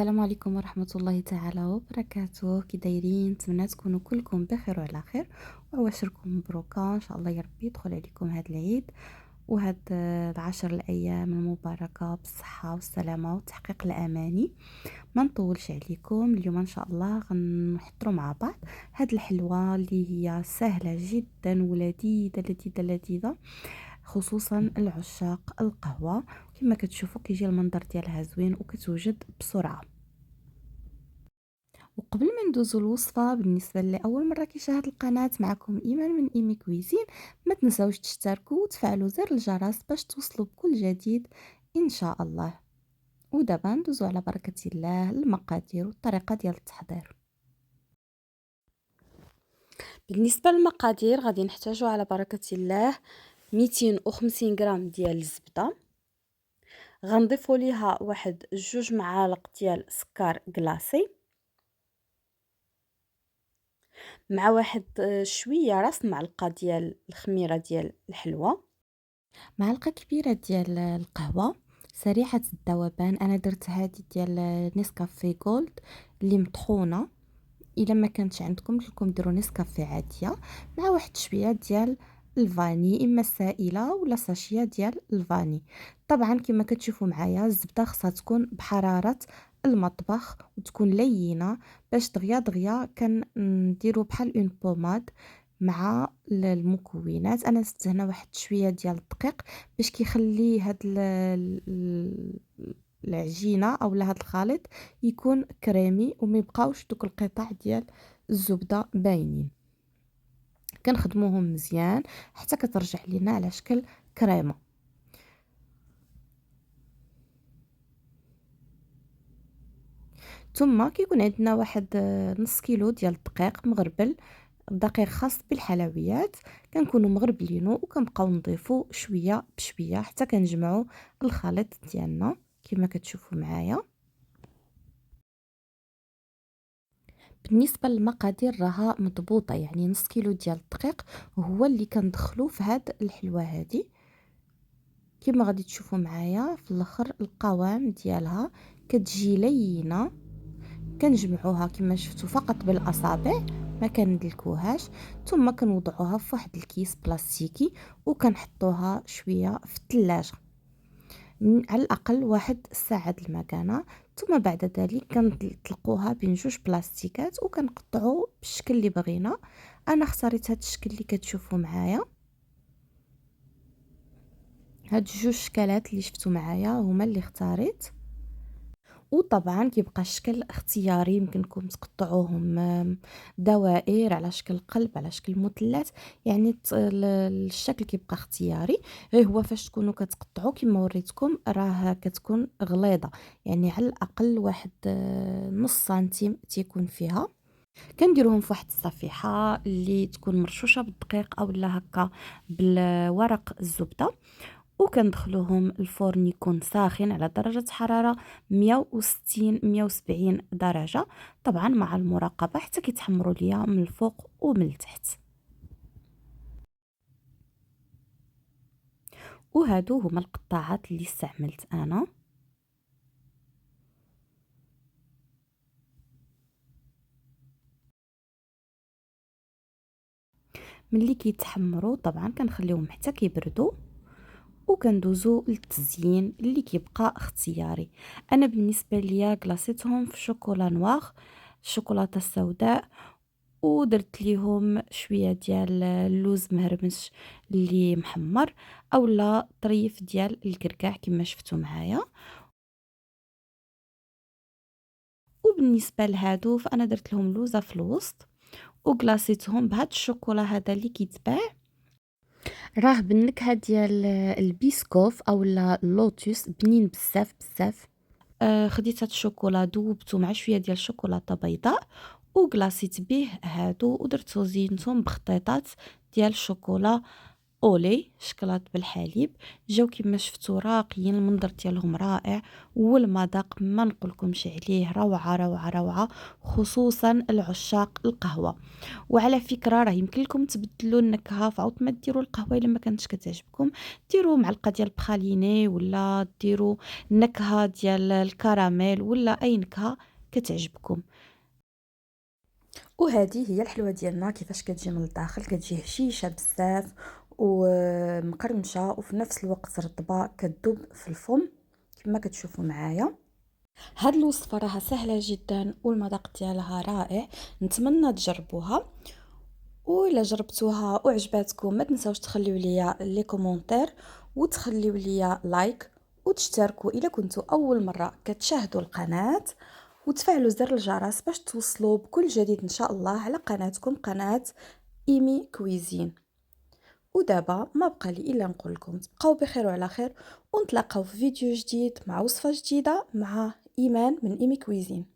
السلام عليكم ورحمة الله تعالى وبركاته. كي دايرين؟ نتمنى تكونوا كلكم بخير وعلى خير وعواشركم مبروكة ان شاء الله. يا ربي يدخل عليكم هذا العيد وهاد العشر الايام المباركة بالصحة والسلامة وتحقيق الاماني. ما نطولش عليكم اليوم ان شاء الله غنحضروا مع بعض هاد الحلوة اللي هي سهلة جدا ولذيذة لذيذة لذيذة، خصوصا العشاق القهوة. كما كتشوفوا كيجي المنظر ديالها زوين وكتوجد بسرعة. وقبل ما ندوزو الوصفة، بالنسبة اللي أول مرة كيشاهد القناة، معكم إيمان من إيمي كويزين. ما تنساوش تشتركوا وتفعلوا زر الجرس باش توصلوا بكل جديد إن شاء الله. ودابا ندوزو على بركة الله المقادير والطريقة ديال التحضير. بالنسبة للمقادير غادي نحتاجو على بركة الله 250 غرام ديال الزبدة، غنضيفو ليها واحد 2 معالق ديال سكر كلاصي، مع واحد شويه راس معلقه ديال الخميره ديال الحلوى، معلقه كبيره ديال القهوه سريعه الذوبان. انا درت هذه ديال نسكافيه جولد اللي مطحونه. الا ما كانتش عندكم لكم ديروا نسكافيه عاديه، مع واحد شويه ديال الفاني، اما سائله ولا ساشيه ديال الفاني. طبعا كما كتشوفوا معايا الزبده خصها تكون بحراره المطبخ وتكون لينه باش دغيا دغيا كنديروا بحال اون بوماد مع المكونات. انا زدت هنا واحد شويه ديال الدقيق باش كيخلي هاد العجينه اولا هاد الخليط يكون كريمي وما يبقاوش دوك القطع ديال الزبده باينين. كنخدموهم مزيان حتى كترجع لينا على شكل كريمه. ثم كيكون عندنا واحد نص كيلو ديال الدقيق مغربل، دقيق خاص بالحلويات. كنكونوا مغربلينو وكنبقاو نضيفو شويه بشويه حتى كنجمعوا الخليط ديالنا كما كتشوفوا معايا. بالنسبه للمقادير راها مضبوطه، يعني نص كيلو ديال الدقيق هو اللي كندخلو في هاد الحلوه هذه. كما غادي تشوفوا معايا في الاخر القوام ديالها كتجي لينه. كنجمعوها كما شفتوا فقط بالاصابع، ما كندلكوهاش. ثم كنوضعوها في واحد الكيس بلاستيكي وكنحطوها شويه في الثلاجه على الاقل واحد الساعه د المكانه. ثم بعد ذلك كنطلقوها بين جوج بلاستيكات وكنقطعوا بالشكل اللي بغينا. انا اختاريت هذا الشكل اللي كتشوفوا معايا. هاد جوج شكلات اللي شفتوا معايا هما اللي اختاريت. وطبعا كيبقى الشكل اختياري، يمكنكم تقطعوهم دوائر على شكل قلب على شكل مثلث، يعني الشكل كيبقى اختياري. غير هو فاش تكونوا كتقطعوا كما وريتكم راه كتكون غليظه، يعني على الاقل واحد نص سنتيم تيكون فيها. كنديروهم في واحد الصفيحه اللي تكون مرشوشه بالدقيق او لا هكا بالورق الزبده، وكندخلوهم الفرن يكون ساخن على درجة حرارة 160 170 درجة، طبعا مع المراقبة حتى كيتحمروا ليا من الفوق ومن التحت. وهادو هما القطاعات اللي استعملت انا. ملي كيتحمروا طبعا كنخليهم حتى كيبردوا وكندوزو للتزيين اللي كيبقى اختياري. انا بالنسبه ليا كلاصيتهم في شوكولا نوار، الشوكولاته السوداء، ودرت ليهم شويه ديال اللوز مهرمش اللي محمر اولا طريف ديال الكركاع كما شفتوا معايا. وبالنسبه لهادو فانا درت لهم لوزه في الوسط وكلاصيتهم بهاد الشوكولا هذا اللي كيتباع، راه بالنكهه ديال البيسكوف اولا اللوتوس، بنين بزاف بزاف. خديت هاد الشوكولا ذوبته مع شويه ديال الشوكولاته بيضاء وكلاصيت به هادو ودرت زينتهم بخطيطات ديال الشوكولا أولي شكلاط بالحليب، جاو كيما شفتو راقيين، المنظر ديالهم رائع، والمذاق ما نقولكمش عليه روعة روعة روعة، خصوصا العشاق القهوة. وعلى فكرة راه يمكن لكم تبدلوا النكهة، فعاود ما ديروا القهوة الا ما كانتش كتعجبكم، ديروا معلقة ديال البخاليني ولا ديروا نكهة ديال الكراميل ولا اي نكهة كتعجبكم. وهذه هي الحلوه ديالنا كيفاش كتجي من الداخل، كتجي هشيشه بزاف ومقرمشه وفي نفس الوقت رطبه كتذوب في الفم كما كتشوفوا معايا. هاد الوصفه راها سهله جدا والمذاق ديالها رائع، نتمنى تجربوها. وإلا جربتوها وعجباتكم ما تنساوش تخليو ليا لي كومونتير وتخليو ليا لايك وتشتركوا إلا كنتوا أول مرة كتشاهدوا القناة، وتفعلوا زر الجرس باش توصلوا بكل جديد إن شاء الله على قناتكم قناة إيمي كويزين. ودابا ما بقى لي إلا نقول لكم تبقاو بخير وعلى خير، ونتلاقاو في فيديو جديد مع وصفة جديدة مع إيمان من إيمي كويزين.